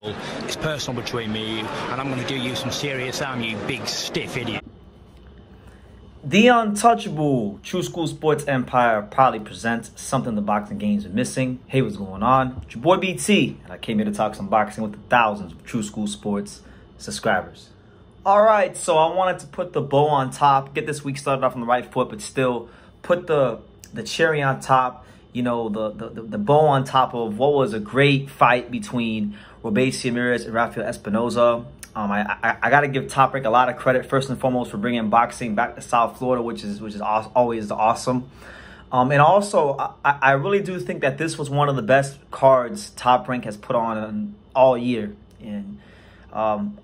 It's personal between me and I'm going to do you some serious harm, you big stiff idiot. The untouchable True School Sports Empire proudly presents something the boxing games are missing. Hey, what's going on? It's your boy BT, and I came here to talk some boxing with the thousands of True School Sports subscribers. All right, so I wanted to put the bow on top, get this week started off on the right foot, but still put the cherry on top. You know, the bow on top of what was a great fight between Robeisy Ramirez and Rafael Ezpinoza. I got to give Top Rank a lot of credit, first and foremost, for bringing boxing back to South Florida, which is always awesome. And also, I really do think that this was one of the best cards Top Rank has put on all year. And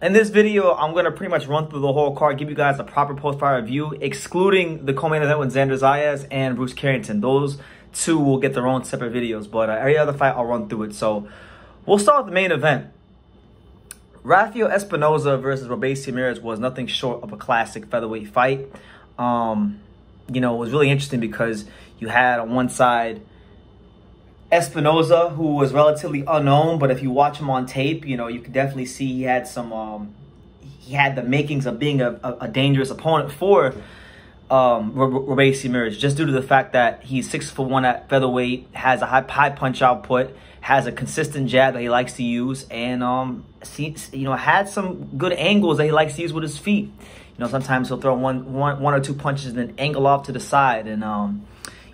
in this video, I'm going to pretty much run through the whole card, give you guys a proper post-fight review, excluding the co-main event with Xander Zayas and Bruce Carrington. Those two will get their own separate videos, but every other fight, I'll run through it. So we'll start with the main event. Rafael Ezpinoza versus Robeisy Ramirez was nothing short of a classic featherweight fight. You know, it was really interesting because you had on one side Ezpinoza, who was relatively unknown, but if you watch him on tape, you know, you can definitely see he had some, he had the makings of being a dangerous opponent for Robeisy Ramirez, just due to the fact that he's 6'1" at featherweight, has a high punch output, has a consistent jab that he likes to use, and had some good angles that he likes to use with his feet. You know, sometimes he'll throw one or two punches and then angle off to the side, and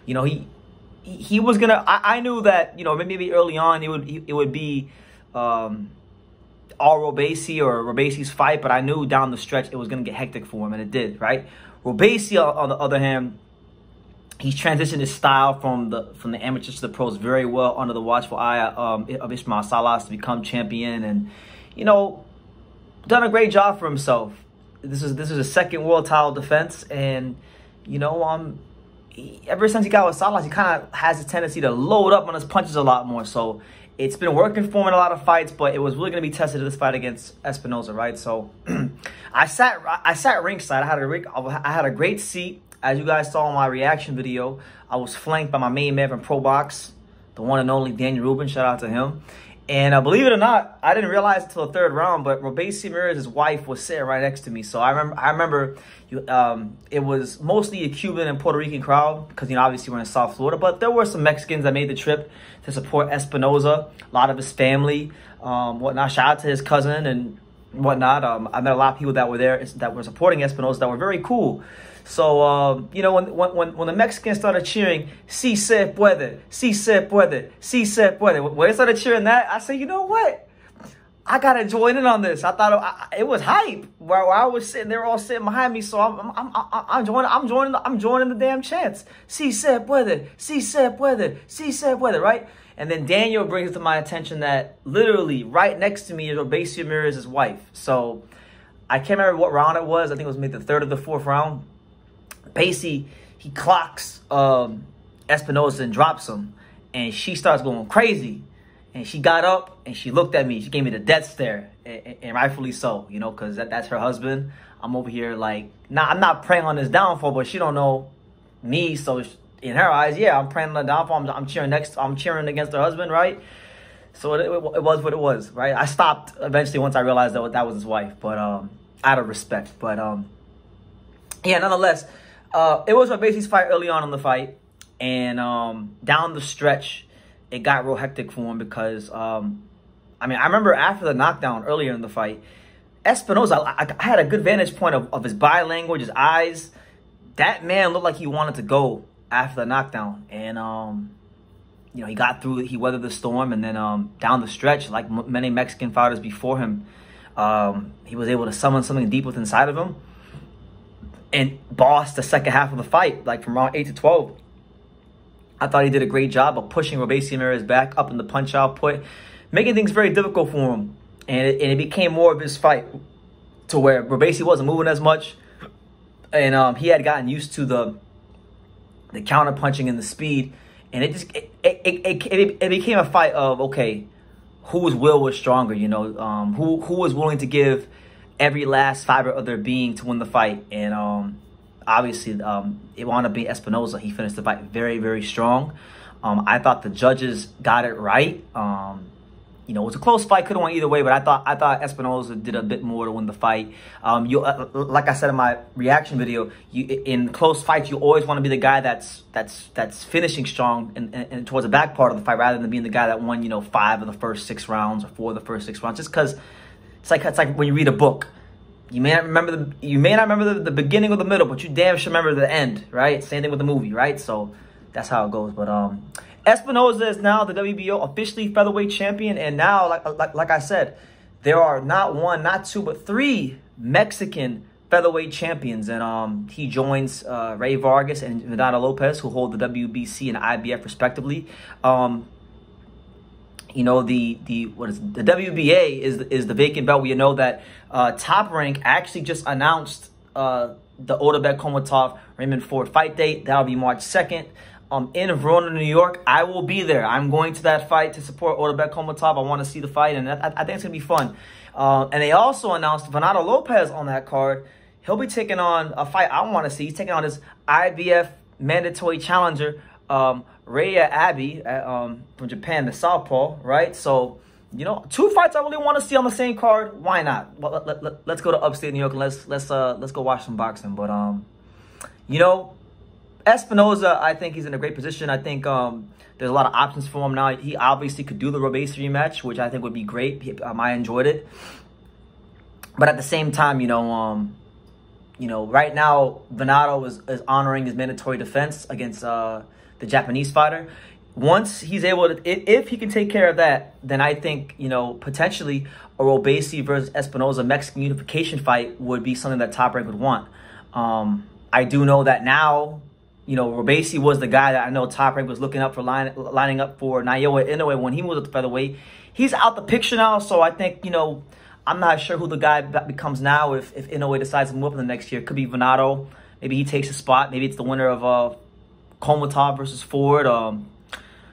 you know, he was gonna. I knew that, you know, maybe early on it would be all Robeisy or Robeisy's fight, but I knew down the stretch it was gonna get hectic for him, and it did, right? Robeisy, on the other hand, he's transitioned his style from the amateurs to the pros very well under the watchful eye of Ismail Salas to become champion, and, you know, done a great job for himself. This is a second world title defense, and, you know, ever since he got with Salas, he kind of has a tendency to load up on his punches a lot more. So it's been working for him in a lot of fights, but it was really going to be tested in this fight against Ezpinoza, right? So I sat ringside. I had a great seat. As you guys saw in my reaction video, I was flanked by my main man from Pro Box, the one and only Daniel Rubin. Shout out to him. And believe it or not, I didn't realize until the third round, but Robeisy Ramirez's wife was sitting right next to me. So I remember it was mostly a Cuban and Puerto Rican crowd because, you know, obviously we're in South Florida, but there were some Mexicans that made the trip to support Ezpinoza, a lot of his family, whatnot. Shout out to his cousin and whatnot. I met a lot of people that were there that were supporting Ezpinoza that were very cool. So, you know, when the Mexicans started cheering, "Si se puede, si se puede, si se puede," when they started cheering that, I said, you know what? I got to join in on this. I thought it was hype where I was sitting. They were all sitting behind me. So I'm joining the damn chants. "Si se puede, si se puede, si se puede," right? And then Daniel brings to my attention that literally right next to me is Robeisy Ramirez's wife. So I can't remember what round it was. I think it was maybe the third or the fourth round. Basically, he clocks Ezpinoza and drops him, and she starts going crazy. And she got up and she looked at me. She gave me the death stare, and rightfully so, you know, because that's her husband. I'm over here like, I'm not praying on his downfall, but she don't know me, so in her eyes, yeah, I'm praying on the downfall. I'm cheering against her husband, right? So it was what it was, right? I stopped eventually once I realized that was his wife, but out of respect. But yeah, nonetheless. It was Robeisy's fight early on in the fight, and down the stretch, it got real hectic for him because, I mean, I remember after the knockdown earlier in the fight, Ezpinoza, I had a good vantage point of his body language, his eyes. That man looked like he wanted to go after the knockdown, and, you know, he got through it, he weathered the storm, and then down the stretch, like many Mexican fighters before him, he was able to summon something deep within inside of him and bossed the second half of the fight, like from round 8 to 12. I thought he did a great job of pushing Robeisy Ramirez back up in the punch output, making things very difficult for him. And it became more of his fight to where Robeisy wasn't moving as much. And he had gotten used to the counter punching and the speed. And it became a fight of, okay, whose will was stronger, you know, who was willing to give every last fiber of their being to win the fight. And obviously it wound up being Ezpinoza. He finished the fight very, very strong. I thought the judges got it right. You know, it was a close fight, could have went either way, but I thought Ezpinoza did a bit more to win the fight. Like I said in my reaction video, in close fights, you always want to be the guy that's finishing strong and towards the back part of the fight, rather than being the guy that won, you know, 5 of the first 6 rounds or 4 of the first 6 rounds. Just because it's like when you read a book, you may not remember the beginning or the middle, but you damn sure remember the end, right? Same thing with the movie, right? So that's how it goes. But Ezpinoza is now the WBO officially featherweight champion, and now, like I said, there are not 1, not 2, but 3 Mexican featherweight champions, and he joins Ray Vargas and Venado Lopez, who hold the WBC and IBF respectively. You know, the WBA is the vacant belt. We know that Top Rank actually just announced the Otabek Komatov Raymond Ford fight date. That'll be March 2nd. In Verona, New York. I will be there. I'm going to that fight to support Otabek Komatov. I want to see the fight, and I think it's going to be fun. And they also announced Venado Lopez on that card. He'll be taking on a fight I want to see. He's taking on his IBF mandatory challenger, Raya Abe, from Japan, the Southpaw, right? So, you know, 2 fights I really want to see on the same card. Why not? Well, let's go to upstate New York and let's go watch some boxing. But you know, Ezpinoza, I think he's in a great position. I think there's a lot of options for him now. He obviously could do the Robeisy rematch, which I think would be great. I enjoyed it. But at the same time, you know, right now, Venado is honoring his mandatory defense against the Japanese fighter. Once he's able to, if he can take care of that, then I think, you know, potentially a Robeisy versus Ezpinoza Mexican unification fight would be something that Top Rank would want. I do know that now, you know, Robeisy was the guy that I know Top Rank was looking up for lining up for Naoya Inoue when he was at the featherweight. He's out the picture now, so I think, you know, I'm not sure who the guy that becomes now if Inoue decides to move up in the next year. It could be Venado. Maybe he takes a spot. Maybe it's the winner of Komatov versus Ford.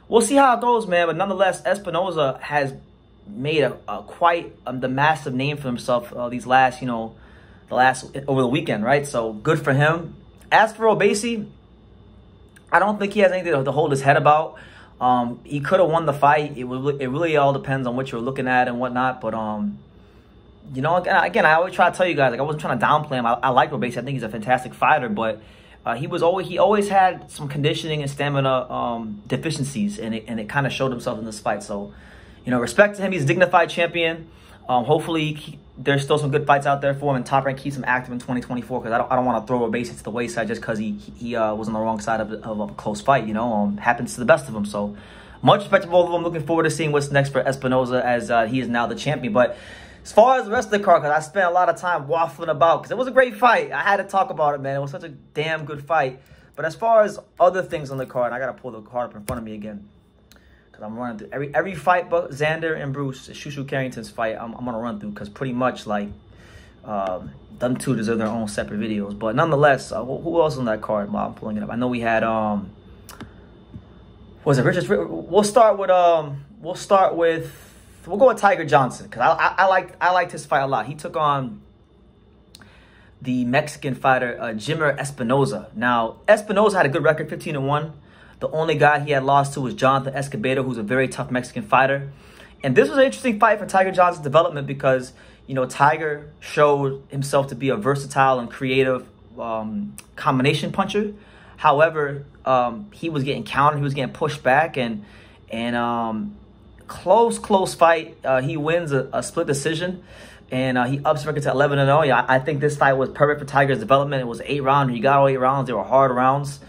We'll see how it goes, man. But nonetheless, Ezpinoza has made quite the massive name for himself these last, you know, over the weekend, right? So good for him. As for Robeisy, I don't think he has anything to hold his head about. He could have won the fight. It really all depends on what you're looking at and whatnot. But you know, again, I always try to tell you guys, like, I wasn't trying to downplay him. I like Robeisy. I think he's a fantastic fighter, but he always had some conditioning and stamina deficiencies, and it kind of showed himself in this fight. So, you know, respect to him. He's a dignified champion. Hopefully, there's still some good fights out there for him, and Top Rank keeps him active in 2024, because I don't want to throw Robeisy to the wayside just because he was on the wrong side of a close fight. You know, happens to the best of them. So, much respect to both of them. Looking forward to seeing what's next for Ezpinoza, as he is now the champion. But as far as the rest of the card, because I spent a lot of time waffling about, because it was a great fight. I had to talk about it, man. It was such a damn good fight. But as far as other things on the card, I got to pull the card up in front of me again, because I'm running through every fight but Xander and Bruce, Shushu Carrington's fight, I'm going to run through, because pretty much, like, them two deserve their own separate videos. But nonetheless, who else on that card? Well, I'm pulling it up. I know we had, was it Richard? We'll go with Tiger Johnson, because I liked his fight a lot. He took on the Mexican fighter Jimerr Ezpinosa. Now, Ezpinosa had a good record, 15-1. The only guy he had lost to was Jonathan Escobedo, who's a very tough Mexican fighter. And this was an interesting fight for Tiger Johnson's development, because, you know, Tiger showed himself to be a versatile and creative combination puncher. However, he was getting countered, he was getting pushed back, and close fight. He wins a split decision, and he ups record to 11-0. Yeah, I think this fight was perfect for Tiger's development. It was 8 rounds. He got all 8 rounds. They were hard rounds,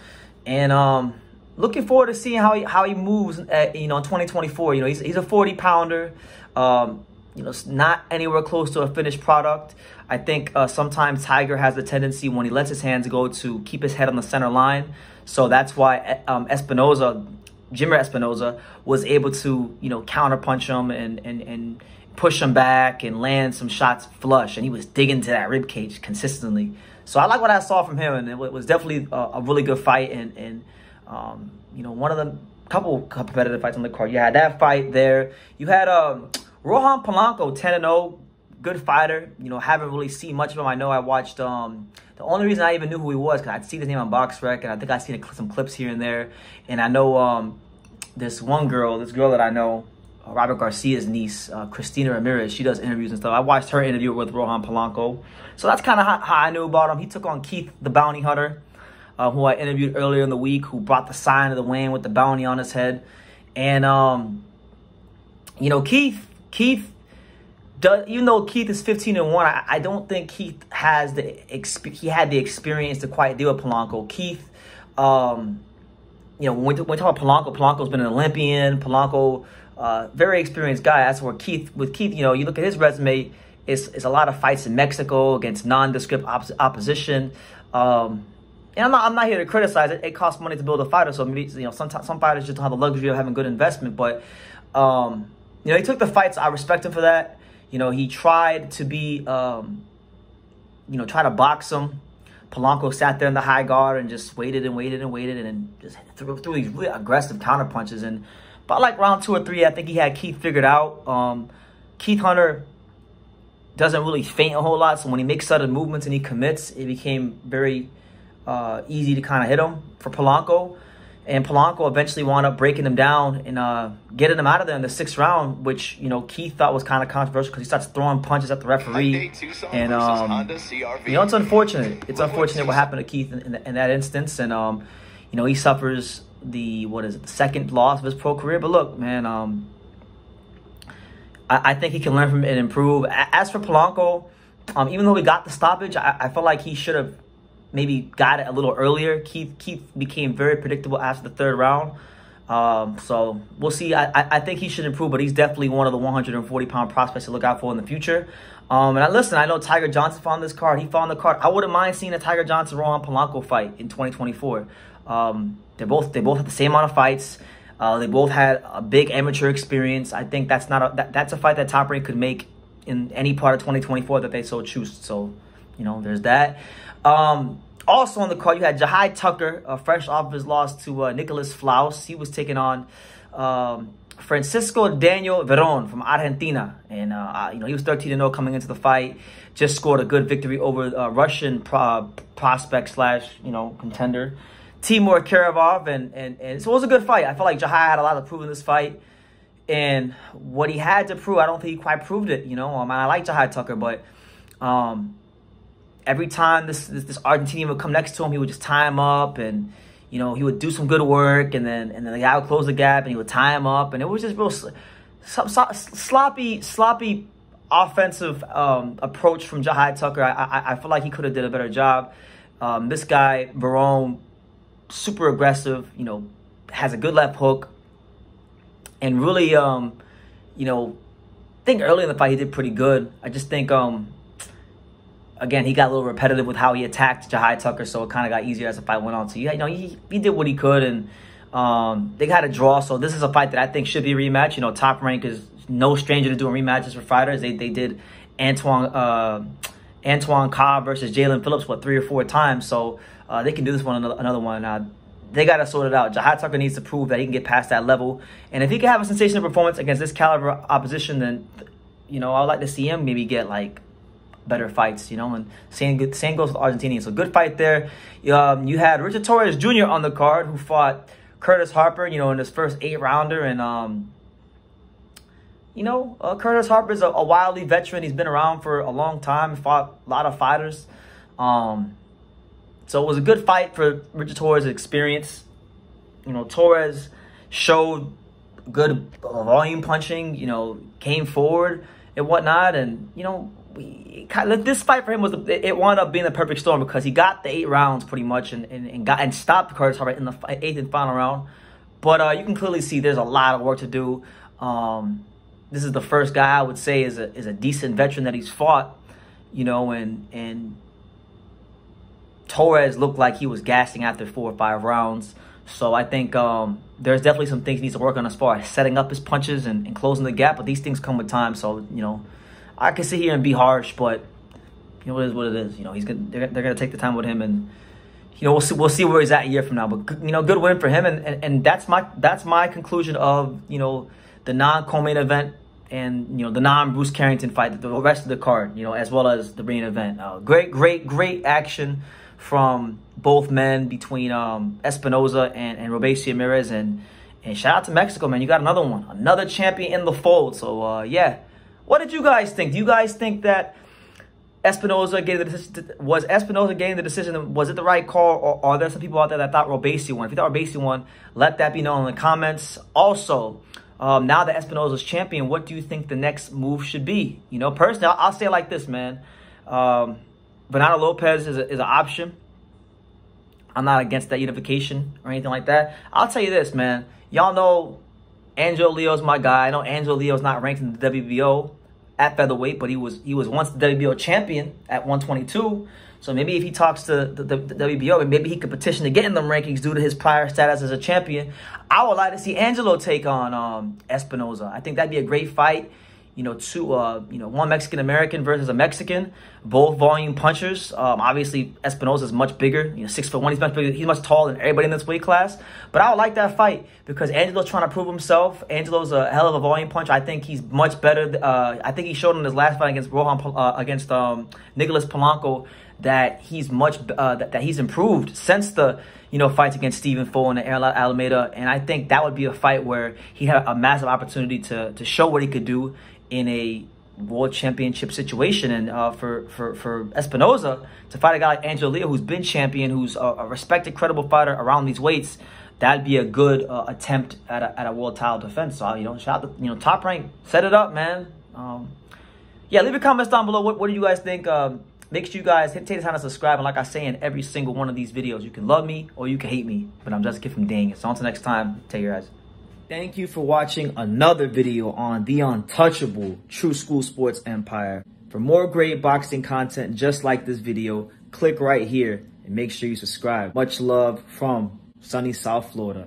and looking forward to seeing how he moves. You know, in 2024. You know, he's a 40-pounder. You know, not anywhere close to a finished product. I think sometimes Tiger has the tendency, when he lets his hands go, to keep his head on the center line. So that's why Jimerr Ezpinosa was able to, you know, counterpunch him and push him back and land some shots flush. And he was digging to that rib cage consistently. So I like what I saw from him, and it was definitely a really good fight. And you know, one of the couple competitive fights on the card. You had that fight there. You had Rohan Polanco, 10-0, good fighter. You know, haven't really seen much of him. I know I watched. The only reason I even knew who he was, because I'd seen his name on BoxRec, and I think I'd seen some clips here and there. And I know this girl that I know, Robert Garcia's niece, Christina Ramirez. She does interviews and stuff. I watched her interview with Rohan Polanco. So that's kind of how I knew about him. He took on Keith, the bounty hunter, who I interviewed earlier in the week, who brought the sign of the Wayne with the bounty on his head. And, you know, Keith does, even though Keith is 15-1, I don't think Keith has he had the experience to quite deal with Polanco. Keith, you know, when we talk about Polanco, Polanco's been an Olympian. Polanco, very experienced guy. That's where Keith, you know, you look at his resume, it's a lot of fights in Mexico against nondescript opposition. And I'm not here to criticize it. It costs money to build a fighter, so maybe, you know, sometimes some fighters just don't have the luxury of having good investment. But you know, he took the fights. I respect him for that. You know, he tried to be, you know, try to box him. Polanco sat there in the high guard and just waited and waited and waited, and then just threw these really aggressive counter punches. And by like round 2 or 3, I think he had Keith figured out. Keith Hunter doesn't really feint a whole lot, so when he makes sudden movements and he commits, it became very easy to kind of hit him for Polanco. And Polanco eventually wound up breaking him down and getting him out of there in the 6th round, which, you know, Keith thought was kind of controversial because he starts throwing punches at the referee. And, you know, it's unfortunate. It's unfortunate what happened to Keith in that instance. And, you know, he suffers the 2nd loss of his pro career. But look, man, I think he can learn from it and improve. As for Polanco, even though he got the stoppage, I felt like he should have maybe got it a little earlier. Keith became very predictable after the 3rd round. So we'll see. I think he should improve, but he's definitely one of the 140-pound prospects to look out for in the future. And I know Tiger Johnson found this card. He found the card. I wouldn't mind seeing a Tiger Johnson-Rohan Polanco fight in 2024. They both had the same amount of fights. They both had a big amateur experience. I think that's a fight that Top Rank could make in any part of 2024 that they so choose. So, you know, there's that. Also on the card, you had Jahi Tucker, fresh off his loss to Nicholas Flaus. He was taking on Francisco Daniel Veron from Argentina. And, you know, he was 13-0 coming into the fight. Just scored a good victory over Russian prospect / you know, contender Timur Karavov. And so it was a good fight. I felt like Jahi had a lot to prove in this fight. And what he had to prove, I don't think he quite proved it. You know, I like Jahi Tucker, but every time this Argentinian would come next to him, he would just tie him up, and, you know, he would do some good work, and then the guy would close the gap, and he would tie him up, and it was just real sloppy offensive approach from Jahi Tucker. I feel like he could have did a better job. This guy, Barone, super aggressive, you know, has a good left hook, and really, you know, I think early in the fight he did pretty good. I just think, again, he got a little repetitive with how he attacked Jahi Tucker, so it kind of got easier as the fight went on. So, you know, he did what he could, and they had a draw. So this is a fight that I think should be a rematch. You know, Top Rank is no stranger to doing rematches for fighters. They did Antoine Cobb versus Jalen Phillips, 3 or 4 times. So they can do this one, another one. They got to sort it out. Jahi Tucker needs to prove that he can get past that level. And if he can have a sensational performance against this caliber opposition, then, you know, I would like to see him maybe get, like, better fights, you know, and same goes with Argentinian. So good fight there. You had Richard Torrez Jr. on the card, who fought Curtis Harper, you know, in his first 8-rounder. And, you know, Curtis Harper is a wily veteran. He's been around for a long time, fought a lot of fighters. So it was a good fight for Richard Torres' experience. You know, Torres showed good volume punching, you know, came forward and whatnot. And, you know, this fight for him it wound up being the perfect storm, because he got the 8 rounds pretty much and stopped Curtis Harper in the 8th and final round. But you can clearly see there's a lot of work to do. This is the first guy I would say is a decent veteran that he's fought, you know, and Torres looked like he was gassing after 4 or 5 rounds. So I think there's definitely some things he needs to work on as far as setting up his punches and closing the gap. But these things come with time. So, you know, I can sit here and be harsh, but, you know, it is what it is. You know, they're gonna take the time with him, and, you know, we'll see where he's at a year from now. But, you know, good win for him, and that's my conclusion of, you know, the non-co-main event and, you know, the non-Bruce Carrington fight, the rest of the card, you know, as well as the main event. Great action from both men between Espinoza and Robeisy Ramirez, and And shout out to Mexico, man. You got another one. Another champion in the fold. So, yeah. What did you guys think? Do you guys think that Espinoza was Espinoza getting the decision? Was it the right call? Or are there some people out there that thought Robeisy won? If you thought Robeisy won, let that be known in the comments. Also, now that Espinoza's champion, what do you think the next move should be? You know, personally, I'll say it like this, man. Bernardo Lopez is an option. I'm not against that unification or anything like that. I'll tell you this, man. Y'all know Angelo Leo's my guy. I know Angelo Leo's not ranked in the WBO at featherweight, but he was once the WBO champion at 122. So maybe if he talks to the WBO, maybe he could petition to get in them rankings due to his prior status as a champion. I would like to see Angelo take on Espinoza. I think that'd be a great fight. You know, one Mexican-American versus a Mexican, both volume punchers. Obviously, Espinoza is much bigger. You know, 6'1". He's much bigger. He's much taller than everybody in this weight class. But I would like that fight because Angelo's trying to prove himself. Angelo's a hell of a volume puncher. I think he's much better. I think he showed in his last fight against Rohan, against Nicholas Polanco, that he's that he's improved since the fights against Stephen Foe and Alameda. And I think that would be a fight where he had a massive opportunity to show what he could do in a world championship situation. And for Espinoza to fight a guy like Angelo Leo, who's been champion, who's a respected, credible fighter around these weights, that'd be a good attempt at a world title defense. So shout out to Top Rank, set it up, man. Yeah, leave your comments down below. What do you guys think? Make sure you guys take the time to subscribe. And like I say in every single one of these videos, you can love me or you can hate me, but I'm just a kid from dang it. So until next time, take care, guys. Thank you for watching another video on the untouchable True School Sports Empire. For more great boxing content just like this video, click right here and make sure you subscribe. Much love from sunny South Florida.